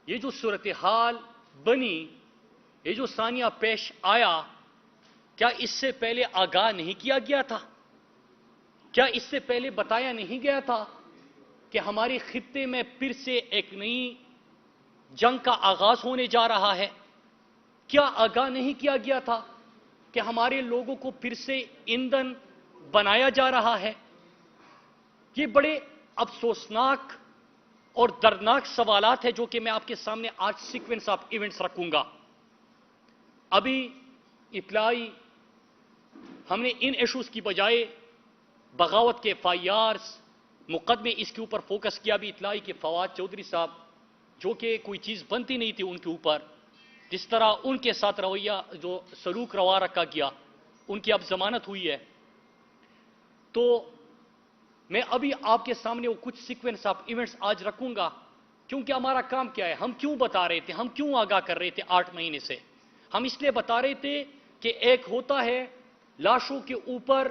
یہ جو صورتحال بنی، یہ جو ثانیہ پیش آیا، کیا اس سے پہلے آگاہ نہیں کیا گیا تھا؟ کیا اس سے پہلے بتایا نہیں گیا تھا کہ ہمارے خطے میں پھر سے ایک نئی جنگ کا آغاز ہونے جا رہا ہے؟ کیا آگاہ نہیں کیا گیا تھا کہ ہمارے لوگوں کو پھر سے ایندھن بنایا جا رہا ہے؟ یہ بڑے افسوسناک اور دردناک سوالات ہیں جو کہ میں آپ کے سامنے آج سیکوینس آف ایونٹس رکھوں گا۔ ابھی اطلاعی ہم نے ان ایشوز کی بجائے بغاوت کے FIRs مقدمے اس کے اوپر فوکس کیا۔ بھی اطلاعی کے فواد چودھری صاحب جو کہ کوئی چیز بنتی نہیں تھی ان کے اوپر، جس طرح ان کے ساتھ رویہ جو سلوک روا رکھا گیا، ان کی اب ضمانت ہوئی ہے۔ تو میں ابھی آپ کے سامنے وہ کچھ سیکوینس آف ایونٹس آج رکھوں گا، کیونکہ ہمارا کام کیا ہے، ہم کیوں بتا رہے تھے، ہم کیوں آگاہ کر رہے تھے 8 مہینے سے؟ ہم اس لیے بتا رہے تھے کہ ایک ہوتا ہے لاشوں کے اوپر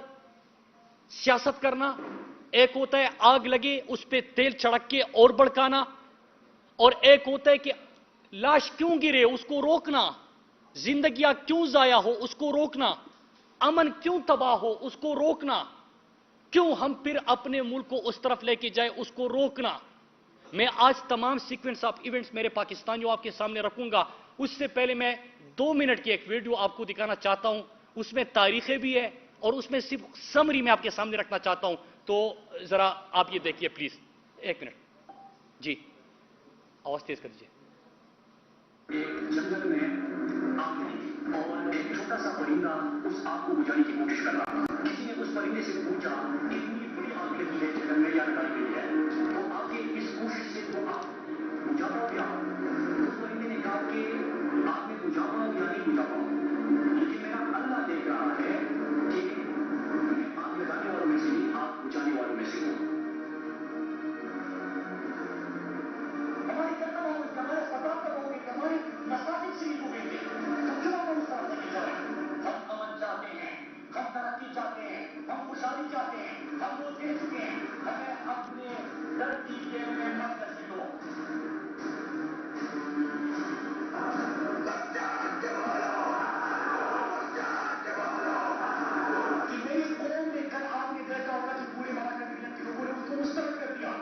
سیاست کرنا، ایک ہوتا ہے آگ لگے اس پہ تیل چھڑک کے اور بڑکانا، اور ایک ہوتا ہے کہ لاش کیوں گرے اس کو روکنا، زندگیاں کیوں ضائع ہو اس کو روکنا، امن کیوں تباہ ہو اس کو روکنا، کیوں ہم پھر اپنے ملک کو اس طرف لے کے جائے اس کو روکنا۔ میں آج تمام سیکوینس آف ایونٹس میرے پاکستانیوں آپ کے سامنے رکھوں گا۔ اس سے پہلے میں 2 منٹ کی ایک ویڈیو آپ کو دکھانا چاہتا ہوں، اس میں تاریخیں بھی ہے اور اس میں صرف سمری میں آپ کے سامنے رکھنا چاہتا ہوں، تو ذرا آپ یہ دیکھیے پلیز 1 منٹ۔ جی آواز تیز کر دیجیے۔ جنگل میں آگ لگی اور ایک چھوٹا سا پرندہ اس آگ کو بجھانے کی کوشش کر رہا تھا۔ کسی نے اس پرندے سے پوچھا کہ اتنی بڑی آگ لگی ہے جنگل میں یا لگائی گئی ہے، تو آگے اس کوشش سے تو آگ بجھا پاؤ گیا؟ اس پرندے نے کہا کہ آگ میں بجھا پاؤں یا نہیں بجھا پاؤں، لیکن میرا اللہ دیکھ رہا ہے کہ میں آگ لگانے والوں میں سے نہیں، آگ بجھانے والوں میں سے ہوں۔ ہماری کرتب ہمارے ثقافت ہماری مساجد سے ہو گئی ہے، تو کیوں ہم اس طرح سے نہیں جا رہے؟ ہم امن چاہتے ہیں، ہم ترقی چاہتے ہیں، ہم خوشحالی چاہتے ہیں، ہم وہ دے چکے ہیں، ہمیں اپنے دھرتی کے میں مت نصیب ہو۔ کہ میری قوم نے کل آپ نے دیکھا ہوگا کہ پورے مراکز کے لوگوں نے اس کو مسترد کر دیا،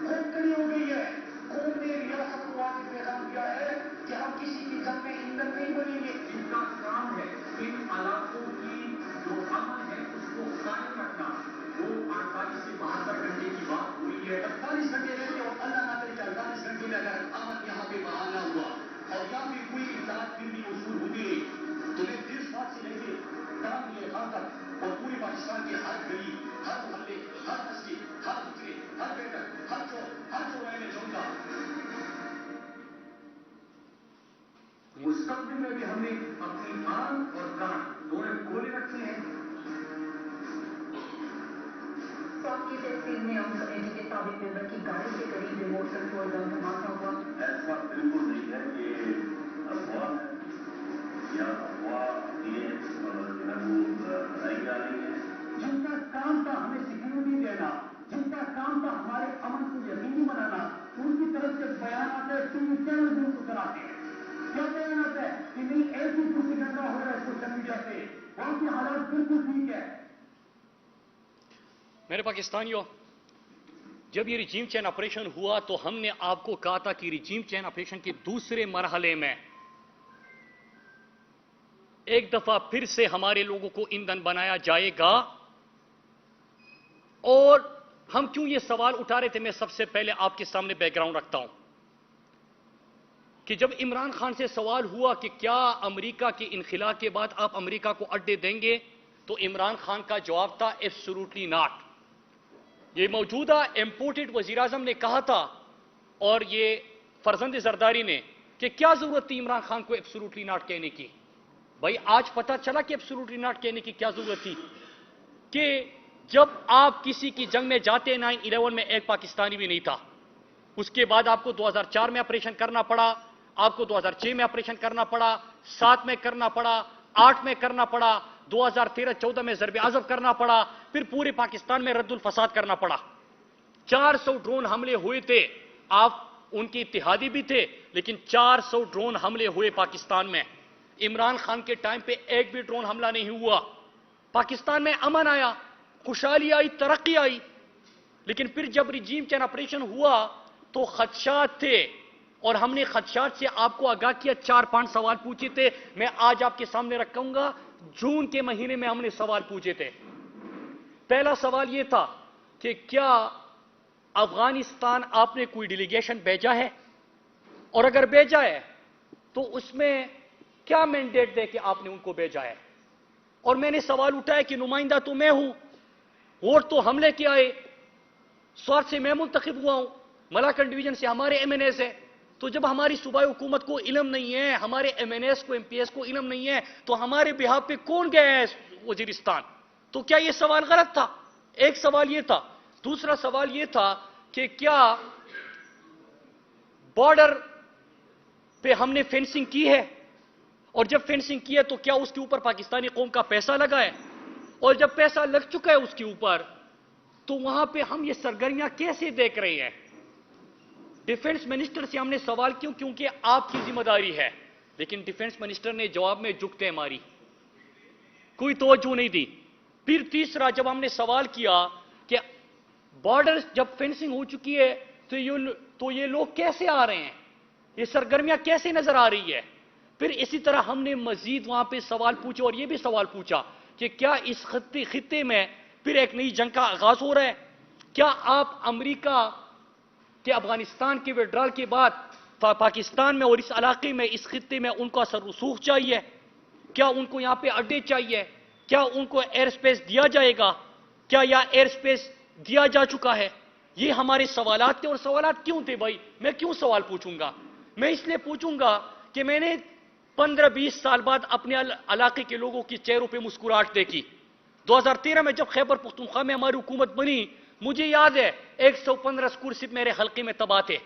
قوم کڑی ہو گئی ہے، قوم نے ریاست کو آج پیغام دیا ہے کہ ہم کسی کی جنگ میں ایندھن نہیں بنیں گے۔ ان کا کام ہے ان علاقوں کی جو امن ہے اس کو قائم رکھنا۔ وہ 48 سے 72 گھنٹے کی بات ہوئی ہے، 48 گھنٹے رہتے اور اللہ نہ کرے 48 گھنٹے میں اگر امن یہاں پہ بحال نہ ہوا اور یہاں پہ کوئی اطلاعات پھر بھی وصول ہوتی رہی تو میں 30 بات سے لے کے تمام یہ خان تک اور پورے پاکستان کے ہر گلی، ہر محلے، ہر بستی، ہر گزرے، ہر بیٹر، ہر چوراہے میں جاؤں گا۔ مستقبل میں بھی ہم نے اپنی آنکھ اور کان دونوں کھولے رکھے ہیں۔ تو آپ کی تحصیل میں ہم کمیٹی کے سابق ممبر کی گاڑی کے قریب ریموٹ کنٹرول گن دھماکہ ہوا۔ ایسا بالکل نہیں ہے کہ افواہ ہے یا افواہ یہ بنائی جا رہی ہے۔ جن کا کام تھا ہمیں سیکیورٹی دینا، جن کا کام تھا ہمارے امن کو یقینی بنانا، ان کی طرف سے بیانات ٹی وی چینل بھی ان کو کراتے ہیں۔ کیا بیانات ہے کہ نہیں ایسی پروپیگنڈا ہو رہا ہے سوشل میڈیا پہ، وہاں کی حالات بالکل ٹھیک ہے۔ میرے پاکستانیوں، جب یہ ریجیم چین آپریشن ہوا تو ہم نے آپ کو کہا تھا کہ ریجیم چین آپریشن کے دوسرے مرحلے میں ایک دفعہ پھر سے ہمارے لوگوں کو ایندھن بنایا جائے گا۔ اور ہم کیوں یہ سوال اٹھا رہے تھے، میں سب سے پہلے آپ کے سامنے بیک گراؤنڈ رکھتا ہوں کہ جب عمران خان سے سوال ہوا کہ کیا امریکہ کے انخلا کے بعد آپ امریکہ کو اڈے دیں گے، تو عمران خان کا جواب تھا ایبسولوٹلی ناٹ۔ یہ موجودہ امپورٹڈ وزیر اعظم نے کہا تھا اور یہ فرزند زرداری نے کہ کیا ضرورت تھی عمران خان کو ایبسولوٹلی ناٹ کہنے کی۔ بھائی آج پتہ چلا کہ ایبسولوٹلی ناٹ کہنے کی کیا ضرورت تھی، کہ جب آپ کسی کی جنگ میں جاتے 9/11 میں ایک پاکستانی بھی نہیں تھا، اس کے بعد آپ کو 2004 میں آپریشن کرنا پڑا، آپ کو 2006 میں آپریشن کرنا پڑا، 7 میں کرنا پڑا، 8 میں کرنا پڑا، 2013-14 میں ضرب عضب کرنا پڑا، پھر پورے پاکستان میں رد الفساد کرنا پڑا۔ 400 ڈرون حملے ہوئے تھے، آپ ان کے اتحادی بھی تھے، لیکن 400 ڈرون حملے ہوئے پاکستان میں۔ عمران خان کے ٹائم پہ ایک بھی ڈرون حملہ نہیں ہوا۔ پاکستان میں امن آیا، خوشحالی آئی، ترقی آئی، لیکن پھر جب ریجیم چینج آپریشن ہوا تو خدشات تھے، اور ہم نے خدشات سے آپ کو آگاہ کیا، 4-5 سوال پوچھے تھے، میں آج آپ کے سامنے رکھوں گا۔ جون کے مہینے میں ہم نے سوال پوچھے تھے۔ پہلا سوال یہ تھا کہ کیا افغانستان آپ نے کوئی ڈیلیگیشن بھیجا ہے، اور اگر بھیجا ہے تو اس میں کیا مینڈیٹ دے کہ آپ نے ان کو بھیجا ہے؟ اور میں نے سوال اٹھایا کہ نمائندہ تو میں ہوں، ووٹ تو ہم لے کے آئے، سوات سے میں منتخب ہوا ہوں، ملاکنڈ ڈویژن سے ہمارے ایم این ایس ہے، تو جب ہماری صوبائی حکومت کو علم نہیں ہے، ہمارے ایم این ایس کو، ایم پی ایس کو علم نہیں ہے، تو ہمارے بہاف پہ کون گیا ہے وزیرستان؟ تو کیا یہ سوال غلط تھا؟ ایک سوال یہ تھا۔ دوسرا سوال یہ تھا کہ کیا بارڈر پہ ہم نے فینسنگ کی ہے، اور جب فینسنگ کی ہے تو کیا اس کے اوپر پاکستانی قوم کا پیسہ لگا ہے، اور جب پیسہ لگ چکا ہے اس کے اوپر تو وہاں پہ ہم یہ سرگرمیاں کیسے دیکھ رہے ہیں؟ ڈیفنس منسٹر سے ہم نے سوال کیوں، کیونکہ آپ کی ذمہ داری ہے، لیکن ڈیفنس منسٹر نے جواب میں جھکتے ماری، کوئی توجہ نہیں دی۔ پھر تیسرا جب ہم نے سوال کیا کہ بارڈر جب فینسنگ ہو چکی ہے تو یہ لوگ کیسے آ رہے ہیں، یہ سرگرمیاں کیسے نظر آ رہی ہے؟ پھر اسی طرح ہم نے مزید وہاں پہ سوال پوچھے، اور یہ بھی سوال پوچھا کہ کیا اس خطے میں پھر ایک نئی جنگ کا آغاز ہو رہا ہے؟ کیا آپ امریکہ کہ افغانستان کے وڈرال کے بعد پاکستان میں اور اس علاقے میں، اس خطے میں ان کو اثر رسوخ چاہیے؟ کیا ان کو یہاں پہ اڈے چاہیے؟ کیا ان کو ایئر سپیس دیا جائے گا؟ کیا یا ایئر سپیس دیا جا چکا ہے؟ یہ ہمارے سوالات تھے۔ اور سوالات کیوں تھے بھائی؟ میں کیوں سوال پوچھوں گا؟ میں اس لیے پوچھوں گا کہ میں نے 15-20 سال بعد اپنے علاقے کے لوگوں کی چہروں پہ مسکراہٹ دیکھی۔ 2013 میں جب خیبر پختونخوا میں ہماری حکومت بنی، مجھے یاد ہے 115 سکول صرف میرے حلقے میں تباہ تھے،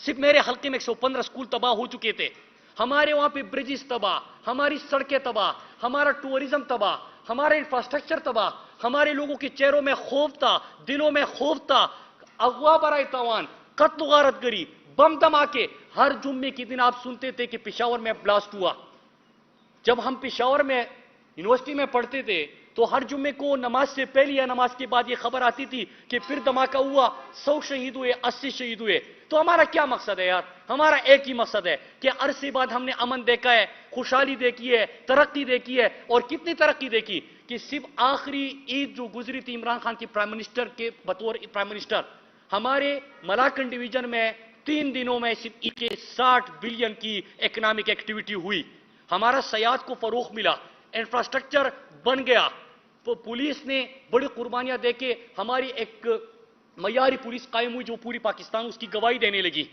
صرف میرے حلقے میں 115 سکول تباہ ہو چکے تھے۔ ہمارے وہاں پہ برجز تباہ، ہماری سڑکیں تباہ، ہمارا ٹورزم تباہ، ہمارا انفراسٹرکچر تباہ، ہمارے لوگوں کے چہروں میں خوف تھا، دلوں میں خوف تھا، اغوا برائے تاوان، قتل و غارت گری، بم دھماکے۔ ہر جمعے کے دن آپ سنتے تھے کہ پشاور میں بلاسٹ ہوا۔ جب ہم پشاور میں یونیورسٹی میں پڑھتے تھے تو ہر جمعے کو نماز سے پہلے یا نماز کے بعد یہ خبر آتی تھی کہ پھر دھماکہ ہوا، 100 شہید ہوئے، 80 شہید ہوئے۔ تو ہمارا کیا مقصد ہے یار؟ ہمارا ایک ہی مقصد ہے کہ عرصے بعد ہم نے امن دیکھا ہے، خوشحالی دیکھی ہے، ترقی دیکھی ہے، اور کتنی ترقی دیکھی کہ صرف آخری عید جو گزری تھی عمران خان کی پرائم منسٹر کے بطور پرائم منسٹر، ہمارے ملاکنڈ ڈویژن میں 3 دنوں میں صرف عید کے 60 بلین کی اکنامک ایکٹیویٹی ہوئی۔ ہمارا سیاحت کو فروغ ملا، انفراسٹرکچر بن گیا، پولیس نے بڑی قربانیاں دے کے ہماری ایک معیاری پولیس قائم ہوئی جو پوری پاکستان اس کی گواہی دینے لگی۔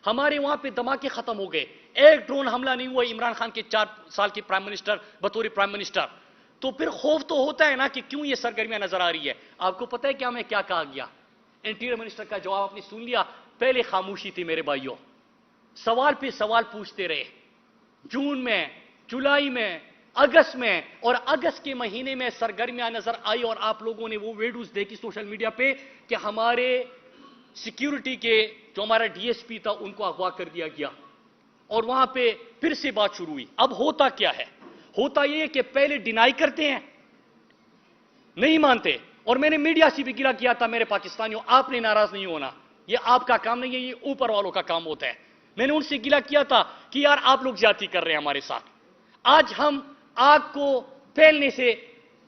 ہمارے وہاں پہ دھماکے ختم ہو گئے، ایک ڈرون حملہ نہیں ہوا عمران خان کے 4 سال کے پرائم منسٹر بطور پرائم منسٹر۔ تو پھر خوف تو ہوتا ہے نا کہ کیوں یہ سرگرمیاں نظر آ رہی ہے۔ آپ کو پتہ ہے کہ ہمیں کیا کہا گیا؟ انٹیریئر منسٹر کا جواب آپ نے سن لیا، پہلے خاموشی تھی میرے بھائیوں، سوال پہ سوال پوچھتے رہے۔ جون میں، جولائی میں، اگست میں، اور اگست کے مہینے میں سرگرمیاں نظر آئی، اور آپ لوگوں نے وہ ویڈیوز دیکھی سوشل میڈیا پہ کہ ہمارے سیکیورٹی کے جو ہمارا ڈی ایس پی تھا ان کو اغوا کر دیا گیا، اور وہاں پہ پھر سے بات شروع ہوئی۔ اب ہوتا کیا ہے؟ ہوتا یہ ہے کہ پہلے ڈینائی کرتے ہیں، نہیں مانتے، اور میں نے میڈیا سے بھی گلا کیا تھا، میرے پاکستانیوں آپ نے ناراض نہیں ہونا، یہ آپ کا کام نہیں ہے، یہ اوپر والوں کا کام ہوتا ہے۔ میں نے ان سے گلا کیا تھا کہ یار آپ لوگ زیادتی کر رہے ہیں ہمارے ساتھ، آج ہم آگ کو پھیلنے سے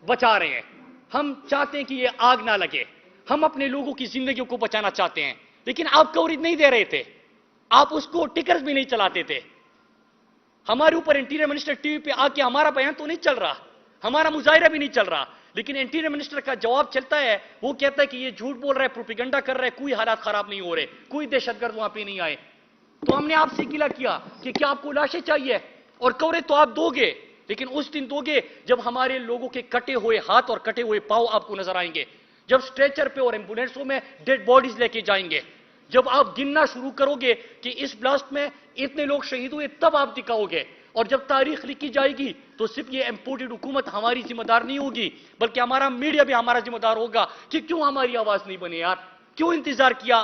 بچا رہے ہیں، ہم چاہتے ہیں کہ یہ آگ نہ لگے، ہم اپنے لوگوں کی زندگیوں کو بچانا چاہتے ہیں، لیکن آپ کوریج نہیں دے رہے تھے، آپ اس کو ٹکرز بھی نہیں چلاتے تھے۔ ہمارے اوپر انٹیریئر منسٹر ٹی وی پہ آ کے ہمارا بیان تو نہیں چل رہا، ہمارا مظاہرہ بھی نہیں چل رہا، لیکن انٹیریئر منسٹر کا جواب چلتا ہے، وہ کہتا ہے کہ یہ جھوٹ بول رہا ہے، پروپیگنڈا کر رہا ہے، کوئی حالات خراب نہیں ہو رہے، کوئی دہشت گرد وہاں پہ نہیں آئے۔ تو ہم نے آپ سے گلا کیا کہ کیا آپ کو لاشیں چاہیے، اور کوریج تو آپ دو گے، لیکن اس دن دو گے جب ہمارے لوگوں کے کٹے ہوئے ہاتھ اور کٹے ہوئے پاؤں آپ کو نظر آئیں گے، جب سٹریچر پہ اور ایمبولینسوں میں ڈیڈ باڈیز لے کے جائیں گے، جب آپ گننا شروع کرو گے کہ اس بلاسٹ میں اتنے لوگ شہید ہوئے، تب آپ دکھاؤ گے۔ اور جب تاریخ لکھی جائے گی تو صرف یہ امپورٹڈ حکومت ہماری ذمہ دار نہیں ہوگی، بلکہ ہمارا میڈیا بھی ہمارا ذمہ دار ہوگا کہ کیوں ہماری آواز نہیں بنے یار، کیوں انتظار کیا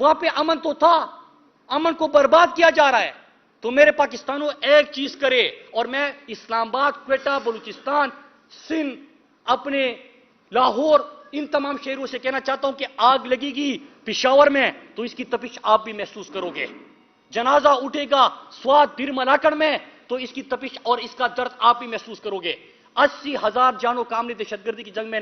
وہاں پہ امن تو تھا، امن کو برباد کیا جا رہا ہے. تو میرے پاکستانوں ایک چیز کرے، اور میں اسلام آباد، کوئٹہ، بلوچستان، سندھ، اپنے لاہور، ان تمام شہروں سے کہنا چاہتا ہوں کہ آگ لگے گی پشاور میں تو اس کی تپش آپ بھی محسوس کرو گے. جنازہ اٹھے گا سوات بیر ملاکڑ میں تو اس کی تپش اور اس کا درد آپ بھی محسوس کرو گے. 80,000 جانوں کا ہم نے دہشت گردی کی جنگ میں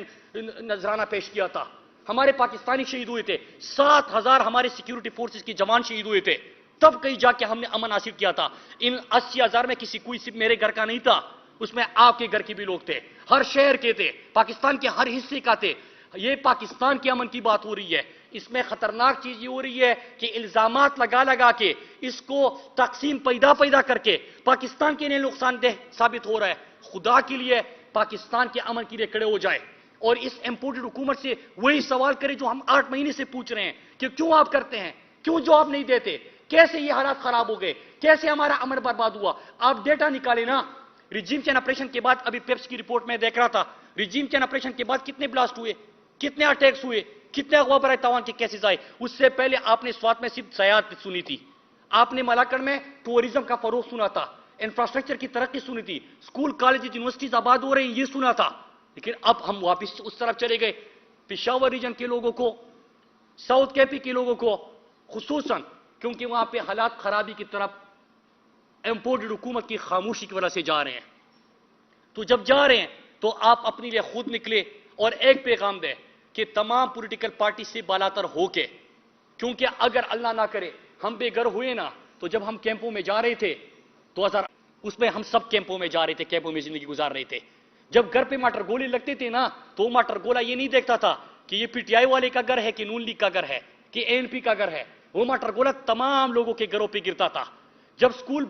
نذرانہ پیش کیا تھا. ہمارے پاکستانی شہید ہوئے تھے، 7,000 ہمارے سیکیورٹی فورسز کی جوان شہید ہوئے تھے. تب کہیں جا کے ہم نے امن حاصل کیا تھا. ان 80,000 میں کسی کوئی صرف میرے گھر کا نہیں تھا، اس میں آپ کے گھر کے بھی لوگ تھے، ہر شہر کے تھے، پاکستان کے ہر حصے کا تھے. یہ پاکستان کے امن کی بات ہو رہی ہے. اس میں خطرناک چیز یہ ہو رہی ہے کہ الزامات لگا لگا کے اس کو تقسیم پیدا کر کے پاکستان کے لیے نقصان دہ ثابت ہو رہا ہے. خدا کے لیے پاکستان کے امن کے لیے کھڑے ہو جائے اور اس امپورٹڈ حکومت سے وہی سوال کرے جو ہم 8 مہینے سے پوچھ رہے ہیں کہ کیوں آپ کرتے ہیں، کیوں جواب نہیں دیتے، کیسے یہ حالات خراب ہو گئے، کیسے ہمارا امن برباد ہوا. آپ ڈیٹا نکالے نا. ریجیم چین آپریشن کے بعد ابھی پیپس کی رپورٹ میں دیکھ رہا تھا، ریجیم چین آپریشن کے بعد کتنے بلاسٹ ہوئے، کتنے اٹیکس ہوئے، کتنے اغوا برائے تاوان کے کیسز آئے. اس سے پہلے آپ نے سوات میں صرف سیاحت سنی تھی، آپ نے ملاکڑ میں ٹورزم کا فروغ سنا تھا، انفراسٹرکچر کی ترقی سنی تھی، اسکول کالجز یونیورسٹیز آباد ہو رہے ہیں یہ سنا تھا. لیکن اب ہم واپس اس طرف چلے گئے. پشاور ریجن کے لوگوں کو، ساؤتھ کے پی کے لوگوں کو خصوصاً، کیونکہ وہاں پہ حالات خرابی کی طرف امپورٹڈ حکومت کی خاموشی کی وجہ سے جا رہے ہیں. تو جب جا رہے ہیں تو آپ اپنے لیے خود نکلے اور ایک پیغام دیں کہ تمام پولیٹیکل پارٹی سے بالاتر ہو کے، کیونکہ اگر اللہ نہ کرے ہم بے گھر ہوئے نا، تو جب ہم کیمپوں میں جا رہے تھے 2000 اس میں ہم سب کیمپوں میں جا رہے تھے، کیمپوں میں زندگی گزار رہے تھے. جب گھر پہ ماٹر گولے لگتے تھے نا تو وہ ماٹر گولا یہ نہیں دیکھتا تھا کہ یہ پی ٹی آئی والے کا گھر ہے کہ نون لیگ کا گھر ہے کہ اے این پی کا گھر ہے. وہ ماٹر گولا تمام لوگوں کے گھروں پہ گرتا تھا. جب سکول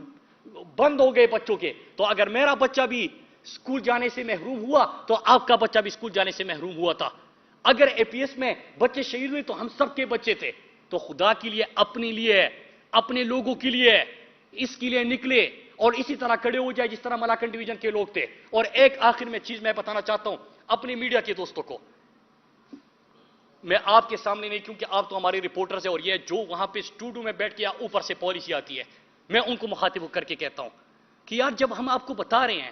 بند ہو گئے بچوں کے تو اگر میرا بچہ بھی سکول جانے سے محروم ہوا تو آپ کا بچہ بھی سکول جانے سے محروم ہوا تھا. اگر اے پی ایس میں بچے شہید ہوئے تو ہم سب کے بچے تھے. تو خدا کے لیے، اپنے لیے، اپنے لوگوں کے لیے اس کے لیے نکلے اور اسی طرح کھڑے ہو جائے جس طرح ملاکن ڈویژن کے لوگ تھے. اور ایک آخر میں چیز میں بتانا چاہتا ہوں اپنے میڈیا کے دوستوں کو، میں آپ کے سامنے نہیں کیونکہ آپ تو ہمارے رپورٹرز ہیں، اور یہ جو وہاں پہ اسٹوڈیو میں بیٹھ کے اوپر سے پالیسی آتی ہے، میں ان کو مخاطب کر کے کہتا ہوں کہ یار جب ہم آپ کو بتا رہے ہیں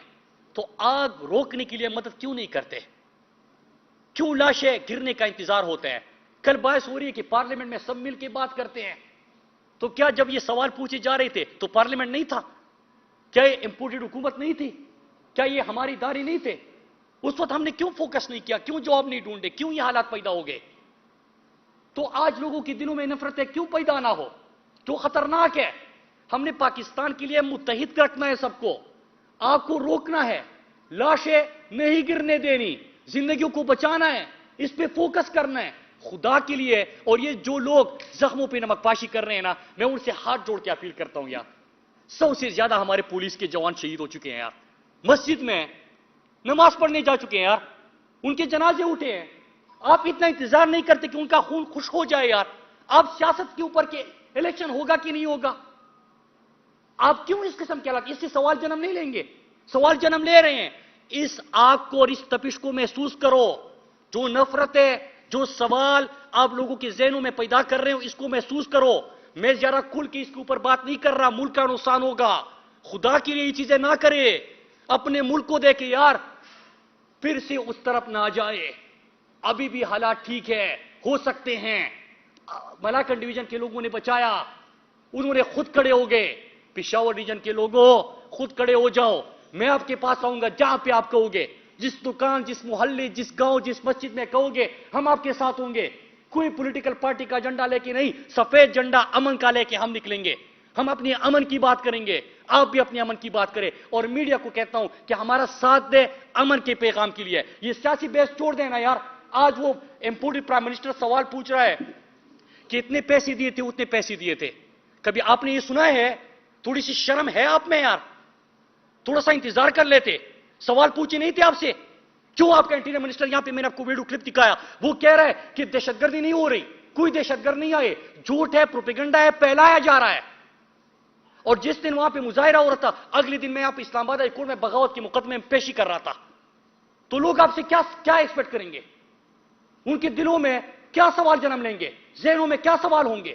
تو آگ روکنے کے لیے مدد کیوں نہیں کرتے؟ کیوں لاشیں گرنے کا انتظار ہوتا ہے؟ کل باعث ہو رہی ہے کہ پارلیمنٹ میں سب مل کے بات کرتے ہیں. تو کیا جب یہ سوال پوچھے جا رہے تھے تو پارلیمنٹ نہیں تھا؟ کیا یہ امپورٹڈ حکومت نہیں تھی؟ کیا یہ ہماری ادارے نہیں تھے؟ اس وقت ہم نے کیوں فوکس نہیں کیا؟ کیوں جواب نہیں ڈھونڈے؟ کیوں یہ حالات پیدا ہو گئے؟ تو آج لوگوں کے دلوں میں نفرتیں کیوں پیدا نہ ہو؟ تو خطرناک ہے. ہم نے پاکستان کے لیے متحد رکھنا ہے سب کو، آپ کو روکنا ہے، لاشیں نہیں گرنے دینی، زندگیوں کو بچانا ہے، اس پہ فوکس کرنا ہے خدا کے لیے. اور یہ جو لوگ زخموں پہ نمک پاشی کر رہے ہیں نا، میں ان سے ہاتھ جوڑ کے اپیل کرتا ہوں یار، 100 سے زیادہ ہمارے پولیس کے جوان شہید ہو چکے ہیں یار، مسجد میں نماز پڑھنے جا چکے ہیں یار، ان کے جنازے اٹھے ہیں. آپ اتنا انتظار نہیں کرتے کہ ان کا خون خشک ہو جائے یار؟ آپ سیاست کے اوپر کہ الیکشن ہوگا کہ نہیں ہوگا، آپ کیوں اس قسم کے حالات؟ اس سے سوال جنم نہیں لیں گے؟ سوال جنم لے رہے ہیں. اس آگ کو اور اس تپش کو محسوس کرو، جو نفرت ہے، جو سوال آپ لوگوں کے ذہنوں میں پیدا کر رہے ہو، اس کو محسوس کرو. میں ذرا کھل کے اس کے اوپر بات نہیں کر رہا، ملک کا نقصان ہوگا. خدا کے لیے یہ چیزیں نہ کرے، اپنے ملک کو دیکھے یار، پھر سے اس طرف نہ جائے. ابھی بھی حالات ٹھیک ہے، ہو سکتے ہیں. ملاکن ڈویژن کے لوگوں نے بچایا، انہوں نے خود کھڑے ہو گئے. پشاور ریجن کے لوگوں خود کھڑے ہو جاؤ، میں آپ کے پاس آؤں گا جہاں پہ آپ کہو گے، جس دکان، جس محلے، جس گاؤں، جس مسجد میں کہو گے، ہم آپ کے ساتھ ہوں گے. کوئی پولیٹیکل پارٹی کا جھنڈا لے کے نہیں، سفید جھنڈا امن کا لے کے ہم نکلیں گے. ہم اپنے امن کی بات کریں گے، آپ بھی اپنے امن کی بات کریں. اور میڈیا کو کہتا ہوں کہ ہمارا ساتھ دے امن کے پیغام کے لیے. یہ سیاسی بحث چھوڑ دینا یار. آج وہ امپورٹڈ پرائم منسٹر سوال پوچھ رہا ہے کہ اتنے پیسے دیے تھے، اتنے پیسے دیے تھے. کبھی آپ نے یہ سنا ہے؟ تھوڑی سی شرم ہے آپ میں یار؟ تھوڑا سا انتظار کر لیتے. سوال پوچھے نہیں تھے آپ سے؟ کیوں آپ کا انٹیریئر منسٹر یہاں پہ، میں نے آپ کو ویڈیو کلپ دکھایا، وہ کہہ رہا ہے کہ دہشت گردی نہیں ہو رہی، کوئی دہشت گرد نہیں آئے، جھوٹ ہے، پروپیگنڈا ہے، پھیلایا جا رہا ہے. اور جس دن وہاں پہ مظاہرہ ہو رہا تھا، اگلے دن میں آپ اسلام آباد ہائی کورٹ میں بغاوت کے مقدمے میں پیشی کر رہا تھا. تو لوگ آپ سے کیا ایکسپیکٹ کریں گے؟ ان کے دلوں میں کیا سوال جنم لیں گے؟ ذہنوں میں کیا سوال ہوں گے؟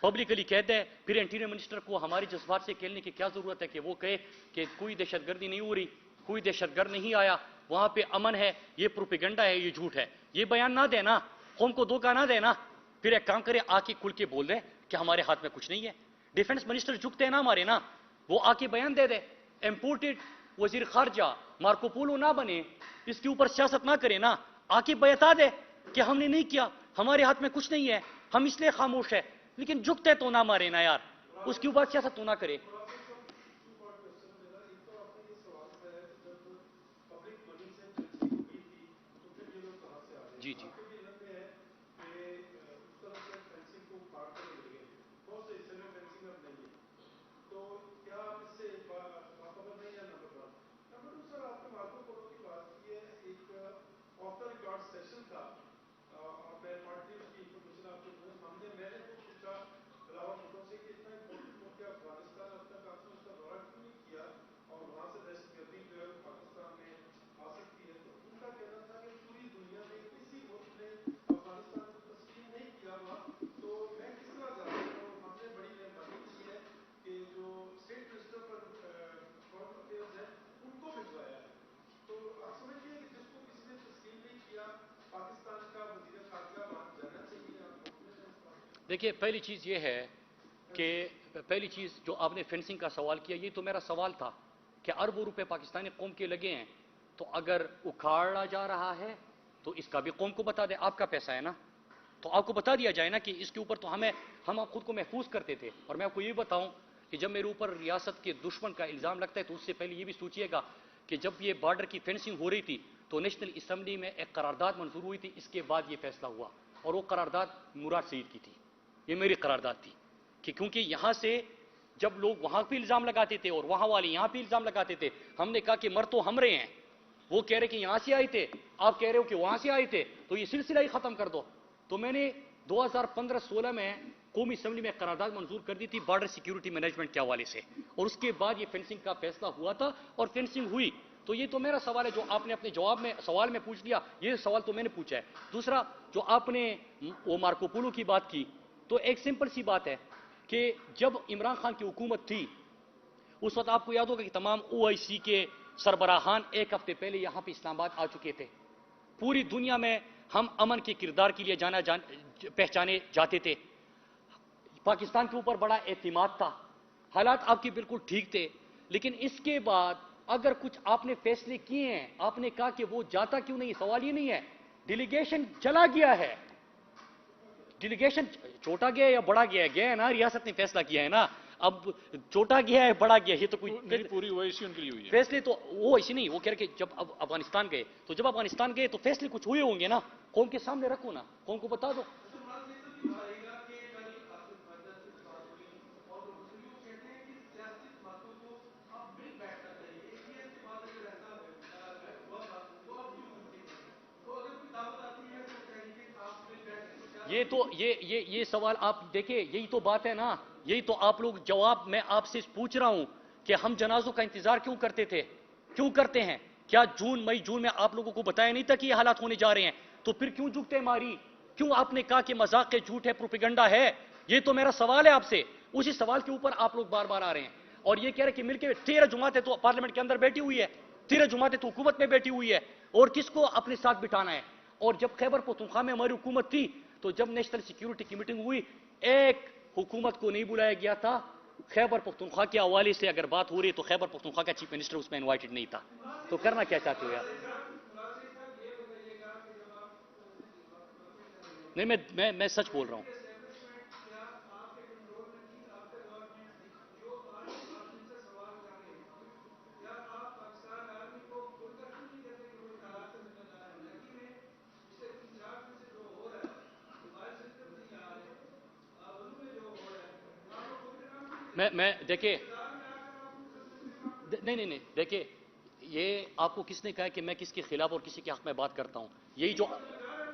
پبلکلی کہتا ہے، پھر انٹیریئر منسٹر کو ہمارے جذبات سے کھیلنے کی کیا ضرورت ہے کہ وہ کہے کہ کوئی دہشت گردی نہیں ہو رہی، کوئی دہشت گرد نہیں آیا، وہاں پہ امن ہے، یہ پروپیگنڈا ہے، یہ جھوٹ ہے. یہ بیان نہ دینا، قوم کو دھوکہ نہ دینا. پھر ایک کام کرے، آ کے کھل کے بول دے کہ ہمارے ہاتھ میں کچھ نہیں ہے. ڈیفنس منسٹر جھکتے ہیں نا ہمارے نا، وہ آ کے بیان دے دے. امپورٹڈ وزیر خارجہ مارکو پولو نہ بنے، اس کے اوپر سیاست نہ کرے نا، آ کے بتا دے کہ ہم نے نہیں کیا، ہمارے ہاتھ میں کچھ نہیں ہے، ہم اس لیے خاموش ہے. لیکن جھکتے تو نہ مارے نا یار، اس کے اوپر سیاست تو نہ کرے. جی جی دیکھیے، پہلی چیز یہ ہے کہ پہلی چیز جو آپ نے فینسنگ کا سوال کیا، یہ تو میرا سوال تھا کہ اربوں روپے پاکستانی قوم کے لگے ہیں، تو اگر اکھاڑا جا رہا ہے تو اس کا بھی قوم کو بتا دے. آپ کا پیسہ ہے نا، تو آپ کو بتا دیا جائے نا کہ اس کے اوپر تو ہم خود کو محفوظ کرتے تھے. اور میں آپ کو یہ بتاؤں کہ جب میرے اوپر ریاست کے دشمن کا الزام لگتا ہے تو اس سے پہلے یہ بھی سوچئے گا کہ جب یہ بارڈر کی فینسنگ ہو رہی تھی تو نیشنل اسمبلی میں ایک قرارداد منظور ہوئی تھی، اس کے بعد یہ فیصلہ ہوا، اور وہ قرارداد مراد سعید کی تھی. یہ میری قرارداد تھی کہ کیونکہ یہاں سے جب لوگ وہاں پہ الزام لگاتے تھے اور وہاں والے یہاں پہ الزام لگاتے تھے، ہم نے کہا کہ مر تو ہم رہے ہیں. وہ کہہ رہے کہ یہاں سے آئے تھے، آپ کہہ رہے ہو کہ وہاں سے آئے تھے، تو یہ سلسلہ ہی ختم کر دو. تو میں نے 2015-16 میں قومی اسمبلی میں قرارداد منظور کر دی تھی بارڈر سیکیورٹی مینجمنٹ کے حوالے سے، اور اس کے بعد یہ فینسنگ کا فیصلہ ہوا تھا اور فینسنگ ہوئی. تو یہ تو میرا سوال ہے جو آپ نے اپنے جواب میں سوال میں پوچھ لیا، یہ سوال تو میں نے پوچھا ہے. دوسرا جو آپ نے وہ مارکو پولو کی بات کی، تو ایک سمپل سی بات ہے کہ جب عمران خان کی حکومت تھی اس وقت آپ کو یاد ہوگا کہ تمام OIC کے سربراہان ایک ہفتے پہلے یہاں پہ اسلام آباد آ چکے تھے. پوری دنیا میں ہم امن کے کردار کے لیے پہچانے جاتے تھے. پاکستان کے اوپر بڑا اعتماد تھا، حالات آپ کے بالکل ٹھیک تھے. لیکن اس کے بعد اگر کچھ آپ نے فیصلے کیے ہیں، آپ نے کہا کہ وہ جاتا کیوں نہیں، سوال یہ نہیں ہے. ڈیلیگیشن چلا گیا ہے، ڈیلیگیشن چھوٹا گیا یا بڑا گیا ہے، گیا ہے نا، ریاست نے فیصلہ کیا ہے نا. اب چھوٹا گیا ہے بڑا گیا، یہ تو کوئی پوری OIC ان کے لیے ہوئی ہے. فیصلے تو وہ ایسی نہیں. وہ کہہ رہے کہ جب اب افغانستان گئے تو جب افغانستان گئے تو فیصلے کچھ ہوئے ہوں گے نا، قوم کے سامنے رکھو نا، قوم کو بتا دو. یہ تو یہ سوال آپ دیکھیں، یہی تو بات ہے نا، یہی تو آپ لوگ جواب میں آپ سے پوچھ رہا ہوں کہ ہم جنازوں کا انتظار کیوں کرتے تھے، کیوں کرتے ہیں؟ کیا مئی جون میں آپ لوگوں کو بتایا نہیں تھا کہ یہ حالات ہونے جا رہے ہیں؟ تو پھر کیوں جھکتے ماری؟ کیوں آپ نے کہا کہ مذاق ہے، جھوٹ ہے، پروپیگنڈا ہے؟ یہ تو میرا سوال ہے آپ سے، اسی سوال کے اوپر آپ لوگ بار بار آ رہے ہیں اور یہ کہہ رہے کہ مل کے 13 جماعتیں تو پارلیمنٹ کے اندر بیٹھی ہوئی ہے، 13 جماعتیں تو حکومت میں بیٹھی ہوئی ہے، اور کس کو اپنے ساتھ بٹھانا ہے؟ اور جب خیبر پختونخوا میں ہماری حکومت تھی تو جب نیشنل سیکیورٹی کی میٹنگ ہوئی، ایک حکومت کو نہیں بلایا گیا تھا. خیبر پختونخوا کے حوالے سے اگر بات ہو رہی ہے تو خیبر پختونخوا کا چیف منسٹر اس میں انوائٹڈ نہیں تھا. تو کرنا کیا چاہتے ہو یار؟ نہیں، میں سچ بول رہا ہوں. میں دیکھیں، نہیں دیکھیں، یہ آپ کو کس نے کہا کہ میں کس کے خلاف اور کسی کے حق میں بات کرتا ہوں؟ یہی جو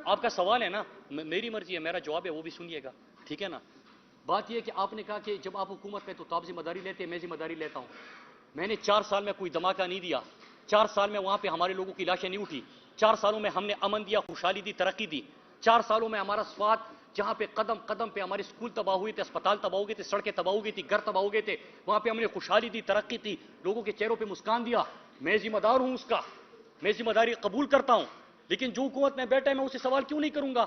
آپ کا سوال ہے نا، میری مرضی ہے، میرا جواب ہے، وہ بھی سنیے گا، ٹھیک ہے نا؟ بات یہ ہے کہ آپ نے کہا کہ جب آپ حکومت میں تو آپ ذمہ داری لیتے ہیں، میں ذمہ داری لیتا ہوں. میں نے 4 سال میں کوئی دھماکہ نہیں دیا، 4 سال میں وہاں پہ ہمارے لوگوں کی لاشیں نہیں اٹھی، 4 سالوں میں ہم نے امن دیا، خوشحالی دی، ترقی دی، 4 سالوں میں ہمارا صفات جہاں پہ قدم قدم پہ ہمارے اسکول تباہ ہوئے تھے، اسپتال تباہ ہو گئے تھے، سڑکیں تباہ ہو گئی تھی، گھر تباہ ہو گئے تھے، وہاں پہ ہم نے خوشحالی دی، ترقی تھی، لوگوں کے چہروں پہ مسکان دیا. میں ذمہ دار ہوں اس کا، میں ذمہ داری قبول کرتا ہوں. لیکن جو حکومت میں بیٹھا ہے میں اسے سوال کیوں نہیں کروں گا؟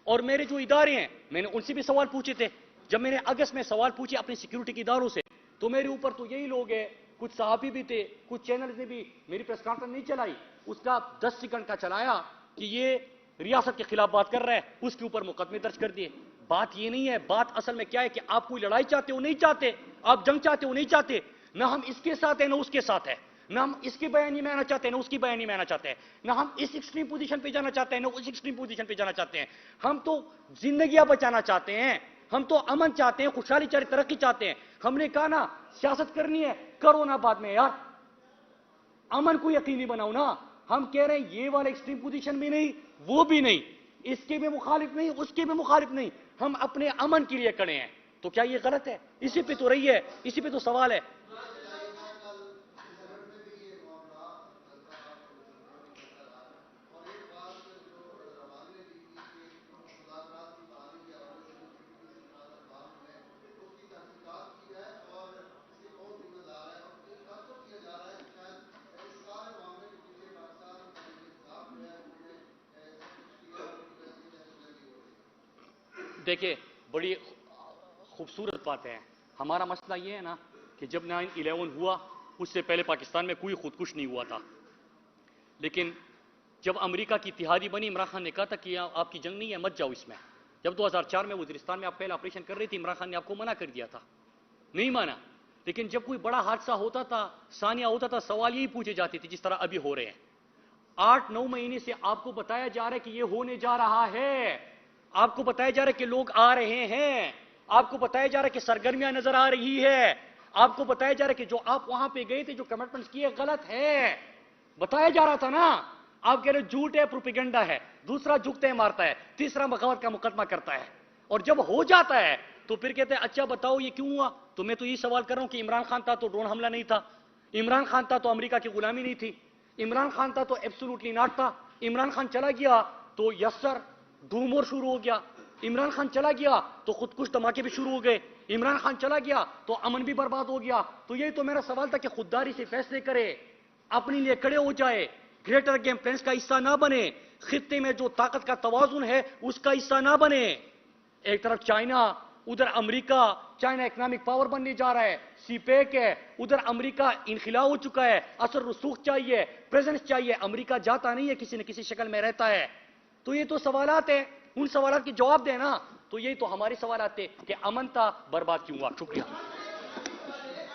اور میرے جو ادارے ہیں میں نے ان سے بھی سوال پوچھے تھے. جب میں نے اگست میں سوال پوچھے اپنی سیکیورٹی کے اداروں سے تو میرے اوپر تو یہی لوگ ہیں، کچھ صحافی بھی تھے، کچھ چینلز نے بھی میری پریس کانفرنس نہیں چلائی، اس کا 10 سیکنڈ کا چلایا کہ یہ ریاست کے خلاف بات کر رہا ہے، اس کے اوپر مقدمے درج کر دیے. بات یہ نہیں ہے، بات اصل میں کیا ہے کہ آپ کوئی لڑائی چاہتے ہو نہیں چاہتے، آپ جنگ چاہتے ہو نہیں چاہتے، نہ ہم اس کے ساتھ ہیں نہ اس کے ساتھ ہے، نہ ہم اس کی بیانی میں آنا چاہتے ہیں نہ اس کی بیانی میں آنا چاہتے ہیں، نہ ہم اس ایکسٹریم پوزیشن پہ جانا چاہتے ہیں نہ اس ایکسٹریم پوزیشن پہ جانا چاہتے ہیں. ہم تو زندگیاں بچانا چاہتے ہیں، ہم تو امن چاہتے ہیں، خوشحالی چاہتے، ترقی چاہتے ہیں. ہم نے کہا نا سیاست کرنی ہے کرو نا بعد میں یار، امن کو یقینی بناؤ نا. ہم کہہ رہے ہیں یہ والا ایکسٹریم پوزیشن بھی نہیں، وہ بھی نہیں، اس کے بھی مخالف نہیں، اس کے بھی مخالف نہیں، ہم اپنے امن کے لیے کھڑے ہیں. تو کیا یہ غلط ہے؟ اسی پہ تو رہی ہے، اسی پہ تو سوال ہے. دیکھیں بڑی خوبصورت بات ہے. ہمارا مسئلہ یہ ہے نا کہ جب 9/11 ہوا اس سے پہلے پاکستان میں کوئی خودکش نہیں ہوا تھا، لیکن جب امریکہ کی اتحادی بنی عمران خان نے کہا تھا کہ آپ کی جنگ نہیں ہے مت جاؤ اس میں. جب 2004 میں وزیرستان میں آپ پہلا آپریشن کر رہی تھی عمران خان نے آپ کو منع کر دیا تھا، نہیں مانا. لیکن جب کوئی بڑا حادثہ ہوتا تھا، ثانیہ ہوتا تھا، سوال یہی پوچھے جاتے تھے جس طرح ابھی ہو رہے ہیں. 8-9 مہینے سے آپ کو بتایا جا رہا ہے کہ یہ ہونے جا رہا ہے، آپ کو بتایا جا رہا ہے کہ لوگ آ رہے ہیں، آپ کو بتایا جا رہا ہے کہ سرگرمیاں نظر آ رہی ہے، آپ کو بتایا جا رہا ہے کہ جو آپ وہاں پہ گئے تھے جو کمٹمنٹس کیے غلط ہے، بتایا جا رہا تھا نا. آپ کہہ رہے جھوٹ ہے، پروپیگنڈا ہے، دوسرا جھکتا ہے مارتا ہے، تیسرا بغاوت کا مقدمہ کرتا ہے، اور جب ہو جاتا ہے تو پھر کہتے ہیں اچھا بتاؤ یہ کیوں ہوا. تو میں تو یہ سوال کر رہا ہوں کہ عمران خان تھا تو ڈرون حملہ نہیں تھا، عمران خان تھا تو امریکہ کی غلامی نہیں تھی، عمران خان تھا تو ایبسولوٹلی ناٹ تھا، عمران خان چلا گیا تو یس سر دھوم اور شروع ہو گیا، عمران خان چلا گیا تو خودکش دھماکے بھی شروع ہو گئے، عمران خان چلا گیا تو امن بھی برباد ہو گیا. تو یہی تو میرا سوال تھا کہ خودداری سے فیصلے کرے، اپنے لیے کھڑے ہو جائے، گریٹر گیم پلانس کا حصہ نہ بنے، خطے میں جو طاقت کا توازن ہے اس کا حصہ نہ بنے. ایک طرف چائنا، ادھر امریکہ، چائنا اکنامک پاور بننے جا رہا ہے، سی پیک ہے، ادھر امریکہ انخلا ہو چکا ہے، اثر رسوخ چاہیے، پریزنس چاہیے، امریکہ جاتا نہیں ہے، کسی نہ کسی شکل میں رہتا ہے. تو یہ تو سوالات ہیں، ان سوالات کے جواب دیں نا. تو یہی تو ہمارے سوالات تھے کہ امن تھا برباد کیوں ہوا. شکریہ.